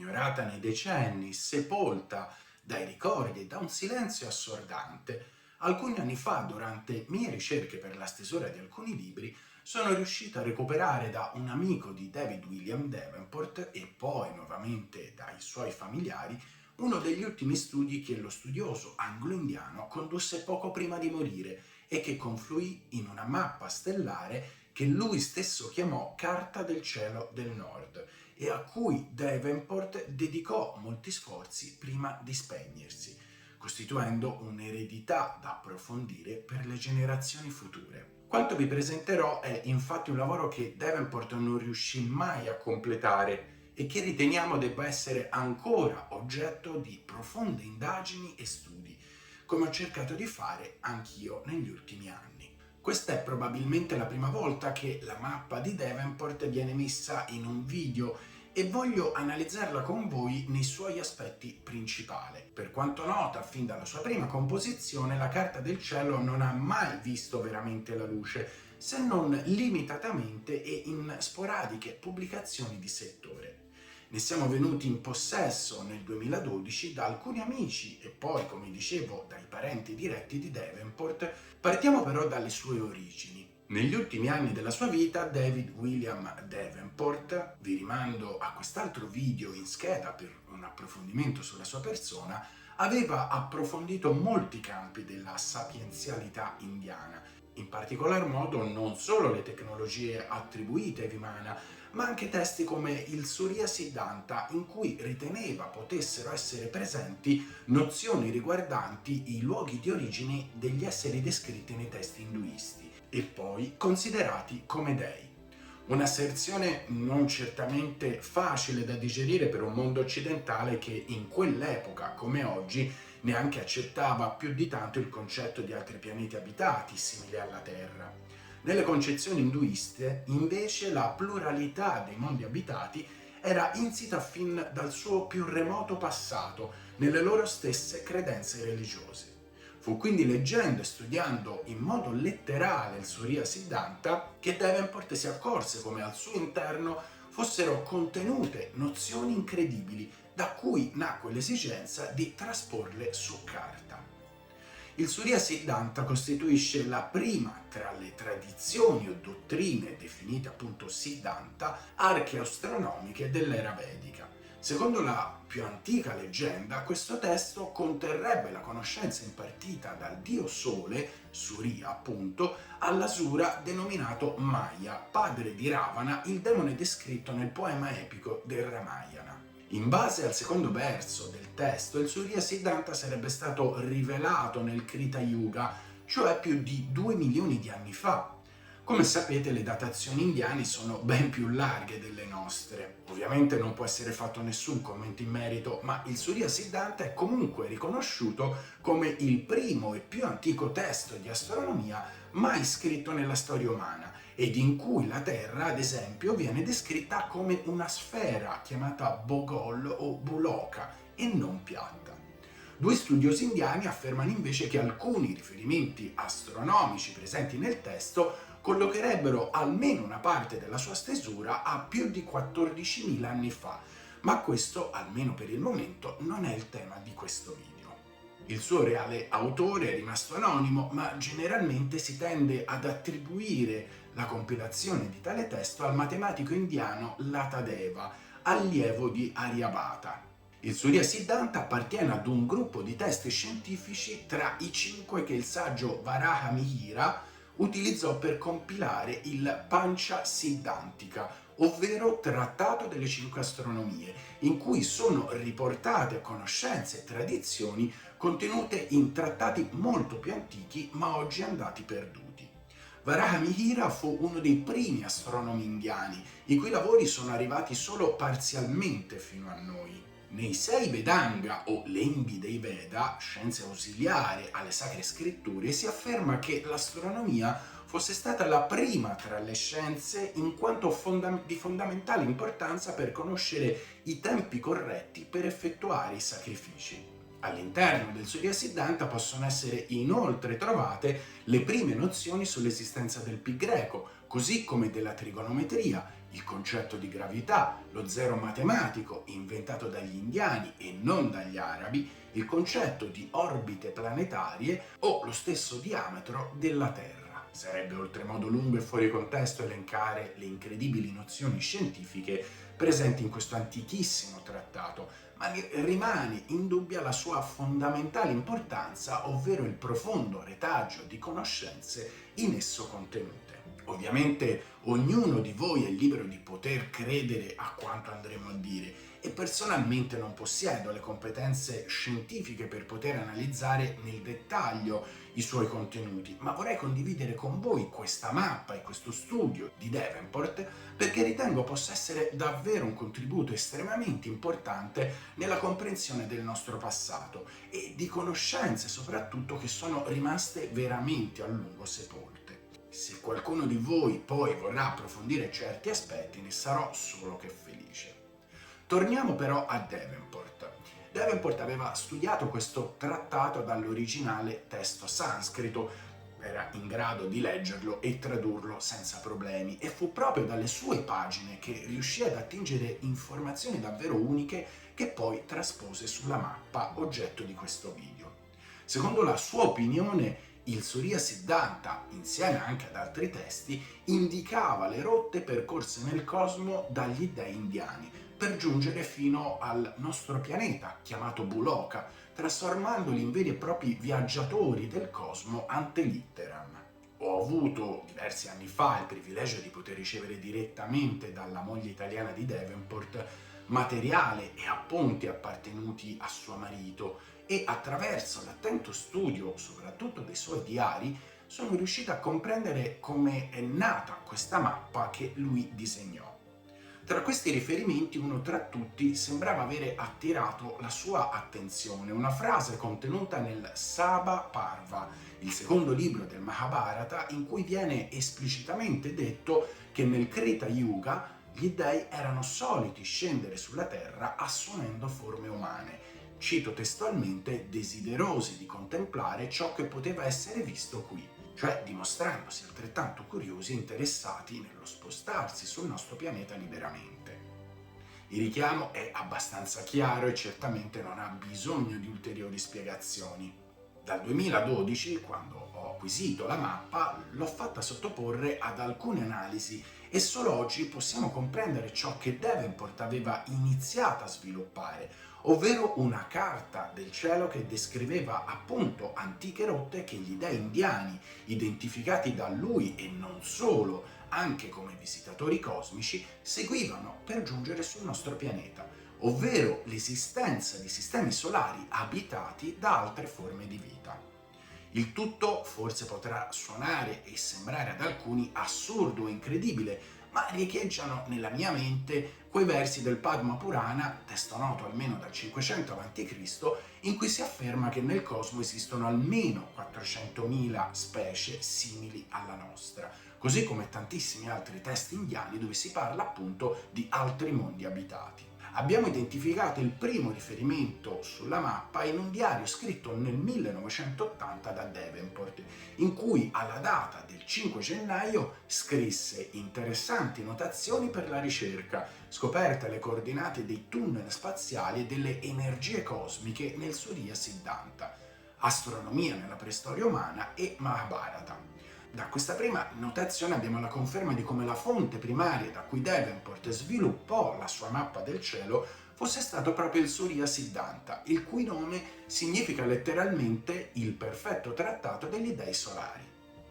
ignorata nei decenni, sepolta dai ricordi e da un silenzio assordante. Alcuni anni fa, durante mie ricerche per la stesura di alcuni libri, sono riuscito a recuperare da un amico di David William Davenport e poi nuovamente dai suoi familiari uno degli ultimi studi che lo studioso anglo-indiano condusse poco prima di morire e che confluì in una mappa stellare che lui stesso chiamò Carta del cielo del nord e a cui Davenport dedicò molti sforzi prima di spegnersi, costituendo un'eredità da approfondire per le generazioni future. Quanto vi presenterò è infatti un lavoro che Davenport non riuscì mai a completare e che riteniamo debba essere ancora oggetto di profonde indagini e studi, come ho cercato di fare anch'io negli ultimi anni. Questa è probabilmente la prima volta che la mappa di Davenport viene messa in un video e voglio analizzarla con voi nei suoi aspetti principali. Per quanto nota, fin dalla sua prima composizione, la Carta del cielo non ha mai visto veramente la luce, se non limitatamente e in sporadiche pubblicazioni di settore. Ne siamo venuti in possesso nel 2012 da alcuni amici e poi, come dicevo, dai parenti diretti di Davenport. Partiamo però dalle sue origini. Negli ultimi anni della sua vita, David William Davenport, vi rimando a quest'altro video in scheda per un approfondimento sulla sua persona, aveva approfondito molti campi della sapienzialità indiana, in particolar modo non solo le tecnologie attribuite a Vimana, ma anche testi come il Surya Siddhanta, in cui riteneva potessero essere presenti nozioni riguardanti i luoghi di origine degli esseri descritti nei testi induisti e poi considerati come dei. Un'asserzione non certamente facile da digerire per un mondo occidentale che in quell'epoca, come oggi, neanche accettava più di tanto il concetto di altri pianeti abitati simili alla Terra. Nelle concezioni induiste, invece, la pluralità dei mondi abitati era insita fin dal suo più remoto passato nelle loro stesse credenze religiose. Fu quindi leggendo e studiando in modo letterale il Surya Siddhanta che Davenport si accorse come al suo interno fossero contenute nozioni incredibili, da cui nacque l'esigenza di trasporle su carta. Il Surya Siddhanta costituisce la prima tra le tradizioni o dottrine, definite appunto Siddhanta, archeoastronomiche dell'era vedica. Secondo la più antica leggenda, questo testo conterrebbe la conoscenza impartita dal dio Sole, Surya appunto, all'Asura denominato Maya, padre di Ravana, il demone descritto nel poema epico del Ramayana. In base al secondo verso del testo, il Surya Siddhanta sarebbe stato rivelato nel Krita Yuga, cioè più di 2 milioni di anni fa. Come sapete, le datazioni indiane sono ben più larghe delle nostre. Ovviamente non può essere fatto nessun commento in merito, ma il Surya Siddhanta è comunque riconosciuto come il primo e più antico testo di astronomia mai scritto nella storia umana, ed in cui la Terra, ad esempio, viene descritta come una sfera chiamata Bogol o Buloka e non piatta. Due studiosi indiani affermano invece che alcuni riferimenti astronomici presenti nel testo collocherebbero almeno una parte della sua stesura a più di 14.000 anni fa, ma questo, almeno per il momento, non è il tema di questo video. Il suo reale autore è rimasto anonimo, ma generalmente si tende ad attribuire la compilazione di tale testo al matematico indiano Latadeva, allievo di Aryabhata. Il Surya Siddhanta appartiene ad un gruppo di testi scientifici tra i 5 che il saggio Varaha Mihira utilizzò per compilare il Pancha Siddhantika, ovvero Trattato delle 5 astronomie, in cui sono riportate conoscenze e tradizioni contenute in trattati molto più antichi ma oggi andati perduti. Varaha Mihira fu uno dei primi astronomi indiani, i cui lavori sono arrivati solo parzialmente fino a noi. Nei 6 Vedanga o lembi dei Veda, scienze ausiliari alle sacre scritture, si afferma che l'astronomia fosse stata la prima tra le scienze in quanto di fondamentale importanza per conoscere i tempi corretti per effettuare i sacrifici. All'interno del Surya Siddhanta possono essere inoltre trovate le prime nozioni sull'esistenza del pi greco, così come della trigonometria, il concetto di gravità, lo zero matematico inventato dagli indiani e non dagli arabi, il concetto di orbite planetarie o lo stesso diametro della Terra. Sarebbe oltremodo lungo e fuori contesto elencare le incredibili nozioni scientifiche presenti in questo antichissimo trattato, ma rimane indubbia la sua fondamentale importanza, ovvero il profondo retaggio di conoscenze in esso contenute. Ovviamente ognuno di voi è libero di poter credere a quanto andremo a dire e personalmente non possiedo le competenze scientifiche per poter analizzare nel dettaglio i suoi contenuti, ma vorrei condividere con voi questa mappa e questo studio di Davenport perché ritengo possa essere davvero un contributo estremamente importante nella comprensione del nostro passato e di conoscenze soprattutto che sono rimaste veramente a lungo sepolte. Se qualcuno di voi poi vorrà approfondire certi aspetti, ne sarò solo che felice. Torniamo però a Davenport. Davenport aveva studiato questo trattato dall'originale testo sanscrito, era in grado di leggerlo e tradurlo senza problemi e fu proprio dalle sue pagine che riuscì ad attingere informazioni davvero uniche che poi traspose sulla mappa oggetto di questo video. Secondo la sua opinione, il Surya Siddhanta, insieme anche ad altri testi, indicava le rotte percorse nel cosmo dagli dei indiani per giungere fino al nostro pianeta, chiamato Buloka, trasformandoli in veri e propri viaggiatori del cosmo ante litteram. Ho avuto diversi anni fa il privilegio di poter ricevere direttamente dalla moglie italiana di Davenport materiale e appunti appartenuti a suo marito e attraverso l'attento studio soprattutto dei suoi diari sono riuscito a comprendere come è nata questa mappa che lui disegnò. Tra questi riferimenti, uno tra tutti sembrava avere attirato la sua attenzione, una frase contenuta nel Sabha Parva, il secondo libro del Mahabharata, in cui viene esplicitamente detto che nel Krita Yuga gli dei erano soliti scendere sulla terra assumendo forme umane, cito testualmente, desiderosi di contemplare ciò che poteva essere visto qui, cioè dimostrandosi altrettanto curiosi e interessati nello spostarsi sul nostro pianeta liberamente. Il richiamo è abbastanza chiaro e certamente non ha bisogno di ulteriori spiegazioni. Dal 2012, quando ho acquisito la mappa, l'ho fatta sottoporre ad alcune analisi e solo oggi possiamo comprendere ciò che Davenport aveva iniziato a sviluppare, ovvero una carta del cielo che descriveva appunto antiche rotte che gli dei indiani, identificati da lui e non solo, anche come visitatori cosmici, seguivano per giungere sul nostro pianeta, ovvero l'esistenza di sistemi solari abitati da altre forme di vita. Il tutto forse potrà suonare e sembrare ad alcuni assurdo o incredibile, ma riecheggiano nella mia mente quei versi del Padma Purana, testo noto almeno dal 500 a.C., in cui si afferma che nel cosmo esistono almeno 400.000 specie simili alla nostra, così come tantissimi altri testi indiani dove si parla appunto di altri mondi abitati. Abbiamo identificato il primo riferimento sulla mappa in un diario scritto nel 1980 da Davenport, in cui alla data del 5 gennaio scrisse interessanti notazioni per la ricerca, scoperte le coordinate dei tunnel spaziali e delle energie cosmiche nel Surya Siddhanta, astronomia nella preistoria umana e Mahabharata. Da questa prima notazione abbiamo la conferma di come la fonte primaria da cui Davenport sviluppò la sua mappa del cielo fosse stato proprio il Surya Siddhanta, il cui nome significa letteralmente il perfetto trattato degli dei solari.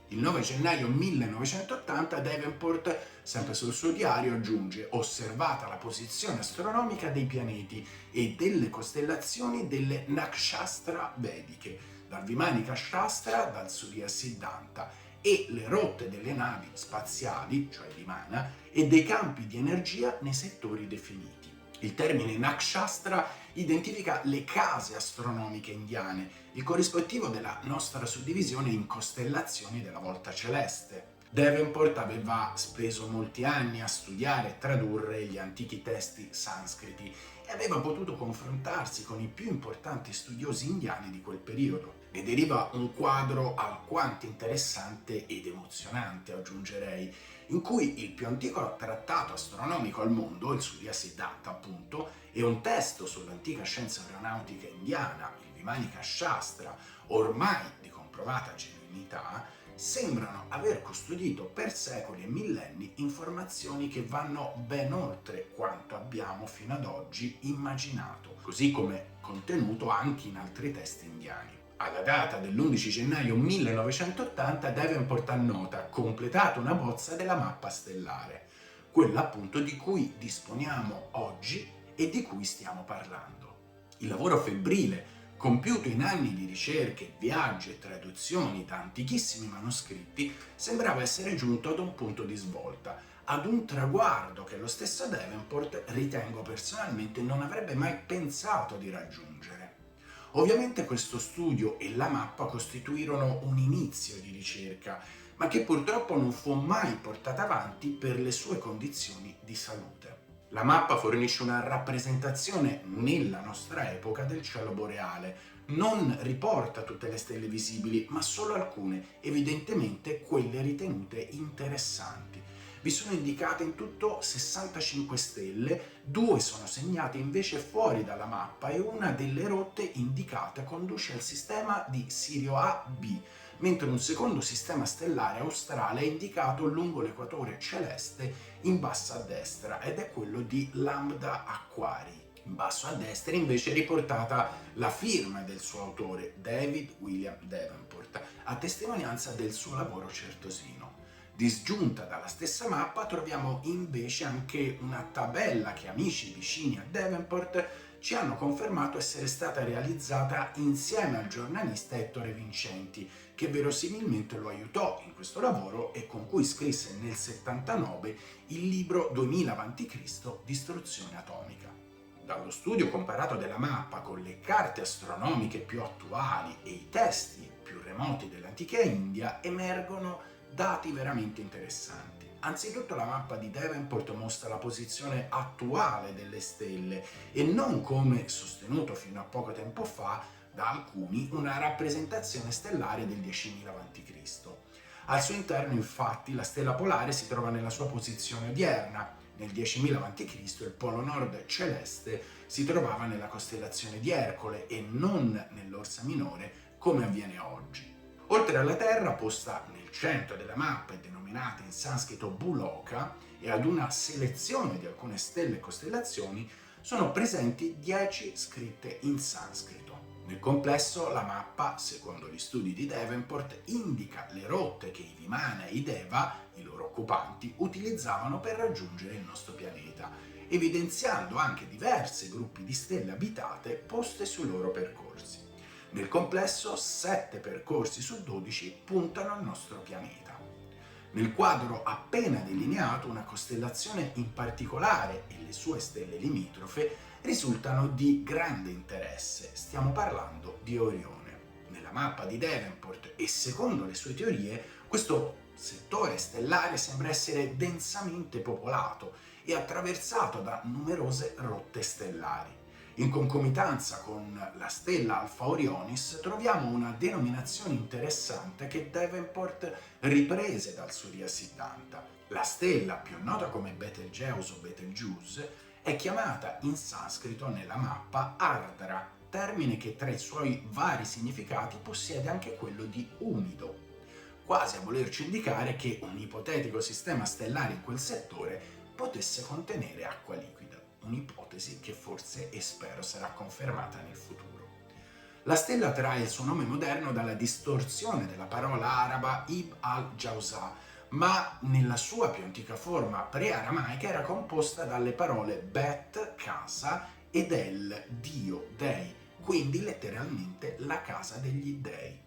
Il 9 gennaio 1980 Davenport, sempre sul suo diario, aggiunge: osservata la posizione astronomica dei pianeti e delle costellazioni delle Nakshastra vediche, dal Vimanika Shastra, dal Surya Siddhanta, e le rotte delle navi spaziali, cioè Vimana, e dei campi di energia nei settori definiti. Il termine Nakshastra identifica le case astronomiche indiane, il corrispettivo della nostra suddivisione in costellazioni della volta celeste. Davenport aveva speso molti anni a studiare e tradurre gli antichi testi sanscriti e aveva potuto confrontarsi con i più importanti studiosi indiani di quel periodo. Ne deriva un quadro alquanto interessante ed emozionante, aggiungerei. in cui il più antico trattato astronomico al mondo, il Surya Siddhartha appunto, e un testo sull'antica scienza aeronautica indiana, il Vimanika Shastra, ormai di comprovata genuinità, sembrano aver custodito per secoli e millenni informazioni che vanno ben oltre quanto abbiamo fino ad oggi immaginato, così come contenuto anche in altri testi indiani. Alla data dell'11 gennaio 1980 Davenport annota completato una bozza della mappa stellare, quella appunto di cui disponiamo oggi e di cui stiamo parlando. Il lavoro febbrile, compiuto in anni di ricerche, viaggi e traduzioni da antichissimi manoscritti, sembrava essere giunto ad un punto di svolta, ad un traguardo che lo stesso Davenport, ritengo personalmente, non avrebbe mai pensato di raggiungere. Ovviamente questo studio e la mappa costituirono un inizio di ricerca, ma che purtroppo non fu mai portata avanti per le sue condizioni di salute. La mappa fornisce una rappresentazione nella nostra epoca del cielo boreale, non riporta tutte le stelle visibili, ma solo alcune, evidentemente quelle ritenute interessanti. Vi sono indicate in tutto 65 stelle, 2 sono segnate invece fuori dalla mappa e una delle rotte indicate conduce al sistema di Sirio A-B, mentre un secondo sistema stellare australe è indicato lungo l'equatore celeste in basso a destra ed è quello di Lambda Aquarii. In basso a destra invece è riportata la firma del suo autore, David William Davenport, a testimonianza del suo lavoro certosino. Disgiunta dalla stessa mappa troviamo invece anche una tabella che amici vicini a Davenport ci hanno confermato essere stata realizzata insieme al giornalista Ettore Vincenti, che verosimilmente lo aiutò in questo lavoro e con cui scrisse nel 79 il libro 2000 a.C. Distruzione atomica. Dallo studio comparato della mappa con le carte astronomiche più attuali e i testi più remoti dell'antica India emergono dati veramente interessanti. Anzitutto la mappa di Davenport mostra la posizione attuale delle stelle e non, come sostenuto fino a poco tempo fa da alcuni, una rappresentazione stellare del 10.000 a.C. Al suo interno infatti la stella polare si trova nella sua posizione odierna. Nel 10.000 a.C. il polo nord celeste si trovava nella costellazione di Ercole e non nell'Orsa Minore come avviene oggi. Oltre alla Terra, posta nel centro della mappa e denominata in sanscrito Buloka, e ad una selezione di alcune stelle e costellazioni, sono presenti 10 scritte in sanscrito. Nel complesso, la mappa, secondo gli studi di Davenport, indica le rotte che i Vimana e i Deva, i loro occupanti, utilizzavano per raggiungere il nostro pianeta, evidenziando anche diversi gruppi di stelle abitate poste sui loro percorsi. Nel complesso 7 percorsi su 12 puntano al nostro pianeta. Nel quadro appena delineato una costellazione in particolare e le sue stelle limitrofe risultano di grande interesse, stiamo parlando di Orione. Nella mappa di Davenport e secondo le sue teorie questo settore stellare sembra essere densamente popolato e attraversato da numerose rotte stellari. In concomitanza con la stella Alpha Orionis troviamo una denominazione interessante che Davenport riprese dal Surya Siddhanta. La stella, più nota come Betelgeuse o Betelgeuse, è chiamata in sanscrito nella mappa Ardra, termine che tra i suoi vari significati possiede anche quello di umido, quasi a volerci indicare che un ipotetico sistema stellare in quel settore potesse contenere acqua liquida. Un'ipotesi che forse e spero sarà confermata nel futuro. La stella trae il suo nome moderno dalla distorsione della parola araba Ib al-Jawza, ma nella sua più antica forma pre-aramaica era composta dalle parole Bet, casa, ed El, Dio, Dei, quindi letteralmente la casa degli dei.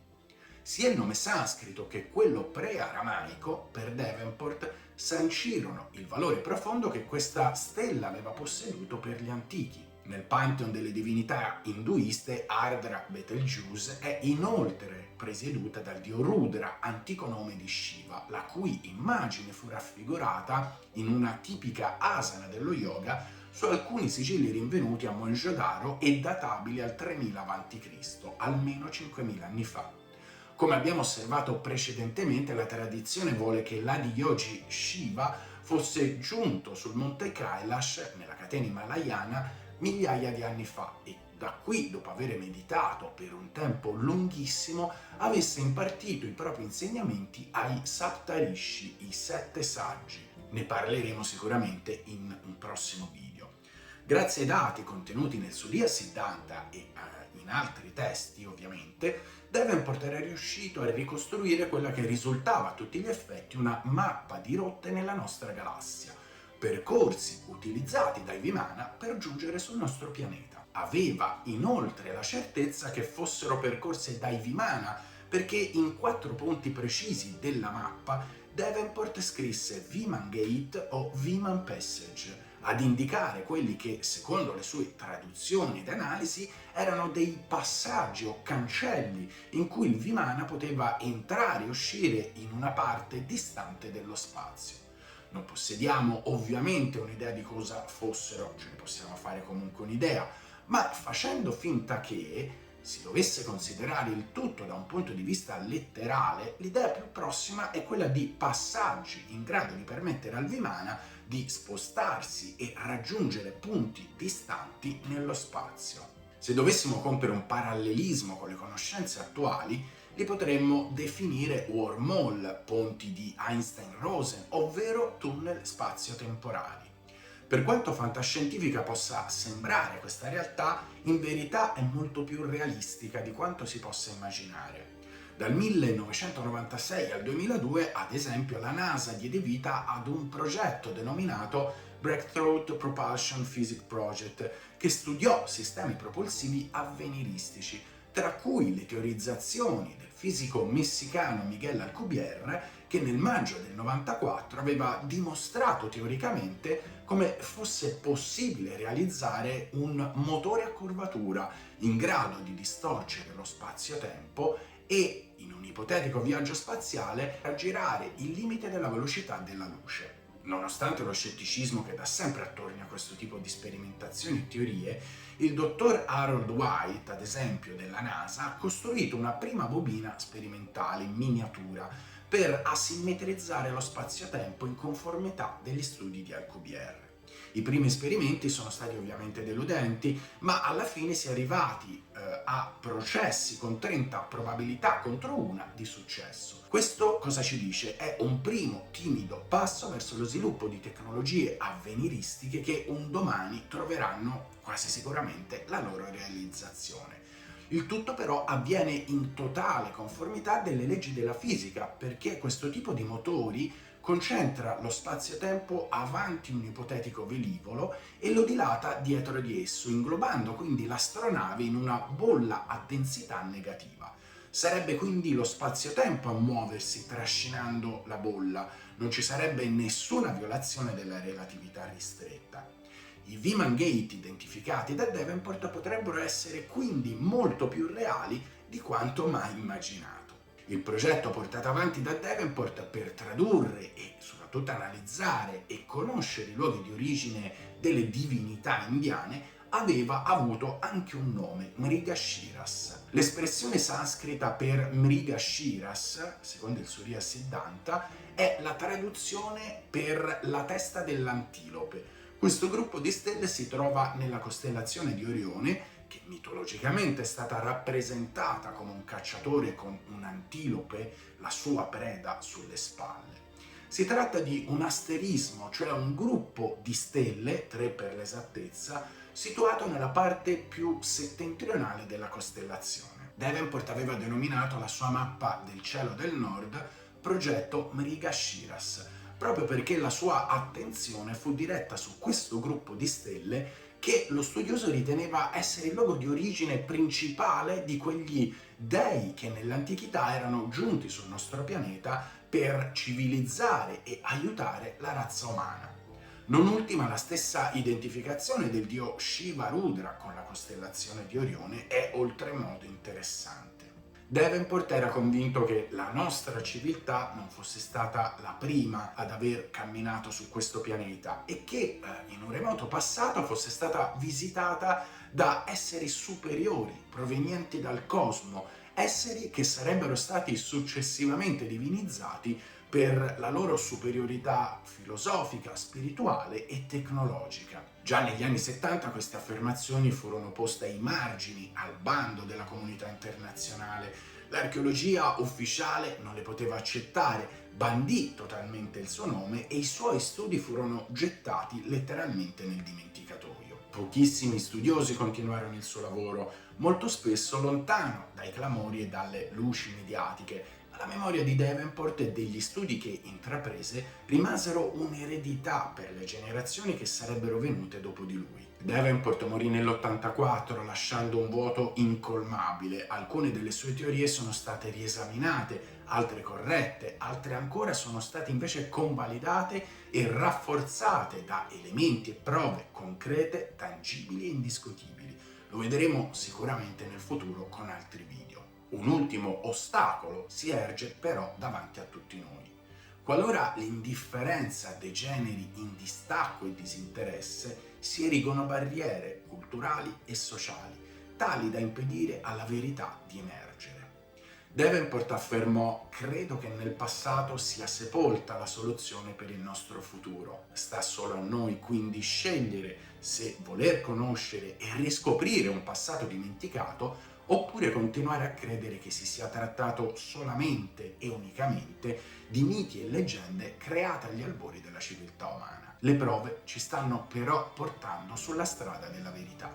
Sia il nome sanscrito che quello pre-aramaico per Davenport sancirono il valore profondo che questa stella aveva posseduto per gli antichi. Nel pantheon delle divinità induiste, Ardra Betelgeuse è inoltre presieduta dal dio Rudra, antico nome di Shiva, la cui immagine fu raffigurata in una tipica asana dello yoga su alcuni sigilli rinvenuti a Mohenjo-Daro e databili al 3000 a.C., almeno 5000 anni fa. Come abbiamo osservato precedentemente, la tradizione vuole che l'Adiyogi Shiva fosse giunto sul monte Kailash, nella catena himalayana, migliaia di anni fa e da qui, dopo aver meditato per un tempo lunghissimo, avesse impartito i propri insegnamenti ai Saptarishi, i 7 saggi. Ne parleremo sicuramente in un prossimo video. Grazie ai dati contenuti nel Surya Siddhanta e in altri testi, ovviamente, Davenport era riuscito a ricostruire quella che risultava a tutti gli effetti una mappa di rotte nella nostra galassia, percorsi utilizzati dai Vimana per giungere sul nostro pianeta. Aveva inoltre la certezza che fossero percorse dai Vimana, perché in 4 punti precisi della mappa Davenport scrisse Viman Gate o Viman Passage, ad indicare quelli che, secondo le sue traduzioni ed analisi, erano dei passaggi o cancelli in cui il Vimana poteva entrare e uscire in una parte distante dello spazio. Non possediamo ovviamente un'idea di cosa fossero, ce ne possiamo fare comunque un'idea, ma facendo finta che si dovesse considerare il tutto da un punto di vista letterale, l'idea più prossima è quella di passaggi in grado di permettere al Vimana di spostarsi e raggiungere punti distanti nello spazio. Se dovessimo compiere un parallelismo con le conoscenze attuali, li potremmo definire wormhole, ponti di Einstein-Rosen, ovvero tunnel spazio-temporali. Per quanto fantascientifica possa sembrare questa realtà, in verità è molto più realistica di quanto si possa immaginare. Dal 1996 al 2002, ad esempio, la NASA diede vita ad un progetto denominato Breakthrough Propulsion Physics Project, che studiò sistemi propulsivi avveniristici, tra cui le teorizzazioni del fisico messicano Miguel Alcubierre, che nel maggio del 94 aveva dimostrato teoricamente come fosse possibile realizzare un motore a curvatura in grado di distorcere lo spazio-tempo e, in un ipotetico viaggio spaziale, aggirare il limite della velocità della luce. Nonostante lo scetticismo che da sempre attorno a questo tipo di sperimentazioni e teorie, il dottor Harold White, ad esempio della NASA, ha costruito una prima bobina sperimentale in miniatura per asimmetrizzare lo spazio-tempo in conformità degli studi di Alcubierre. I primi esperimenti sono stati ovviamente deludenti, ma alla fine si è arrivati a processi con 30 probabilità contro una di successo. Questo cosa ci dice? È un primo timido passo verso lo sviluppo di tecnologie avveniristiche che un domani troveranno quasi sicuramente la loro realizzazione. Il tutto però avviene in totale conformità delle leggi della fisica, perché questo tipo di motori concentra lo spazio-tempo avanti un ipotetico velivolo e lo dilata dietro di esso, inglobando quindi l'astronave in una bolla a densità negativa. Sarebbe quindi lo spazio-tempo a muoversi trascinando la bolla, non ci sarebbe nessuna violazione della relatività ristretta. I Viman Gate identificati da Davenport potrebbero essere quindi molto più reali di quanto mai immaginato. Il progetto portato avanti da Davenport per tradurre e soprattutto analizzare e conoscere i luoghi di origine delle divinità indiane aveva avuto anche un nome, Mrigashiras. L'espressione sanscrita per Mrigashiras, secondo il Surya Siddhanta, è la traduzione per la testa dell'antilope. Questo gruppo di stelle si trova nella costellazione di Orione, che mitologicamente è stata rappresentata come un cacciatore con un'antilope, la sua preda, sulle spalle. Si tratta di un asterismo, cioè un gruppo di stelle, 3 per l'esattezza, situato nella parte più settentrionale della costellazione. Davenport aveva denominato la sua mappa del cielo del nord progetto Mrigashiras, proprio perché la sua attenzione fu diretta su questo gruppo di stelle che lo studioso riteneva essere il luogo di origine principale di quegli dei che nell'antichità erano giunti sul nostro pianeta per civilizzare e aiutare la razza umana. Non ultima, la stessa identificazione del dio Shiva Rudra con la costellazione di Orione è oltremodo interessante. Davenport era convinto che la nostra civiltà non fosse stata la prima ad aver camminato su questo pianeta e che in un remoto passato fosse stata visitata da esseri superiori provenienti dal cosmo, esseri che sarebbero stati successivamente divinizzati per la loro superiorità filosofica, spirituale e tecnologica. Già negli anni 70 queste affermazioni furono poste ai margini, al bando della comunità internazionale. L'archeologia ufficiale non le poteva accettare, bandì totalmente il suo nome e i suoi studi furono gettati letteralmente nel dimenticatoio. Pochissimi studiosi continuarono il suo lavoro, molto spesso lontano dai clamori e dalle luci mediatiche, ma la memoria di Davenport e degli studi che intraprese rimasero un'eredità per le generazioni che sarebbero venute dopo di lui. Davenport morì nell'84 lasciando un vuoto incolmabile. Alcune delle sue teorie sono state riesaminate, altre corrette, altre ancora sono state invece convalidate e rafforzate da elementi e prove concrete, tangibili e indiscutibili. Lo vedremo sicuramente nel futuro con altri video. Un ultimo ostacolo si erge però davanti a tutti noi. Qualora l'indifferenza degeneri in distacco e disinteresse, si erigono barriere culturali e sociali, tali da impedire alla verità di emergere. Davenport affermò: credo che nel passato sia sepolta la soluzione per il nostro futuro. Sta solo a noi quindi scegliere se voler conoscere e riscoprire un passato dimenticato oppure continuare a credere che si sia trattato solamente e unicamente di miti e leggende create agli albori della civiltà umana. Le prove ci stanno però portando sulla strada della verità.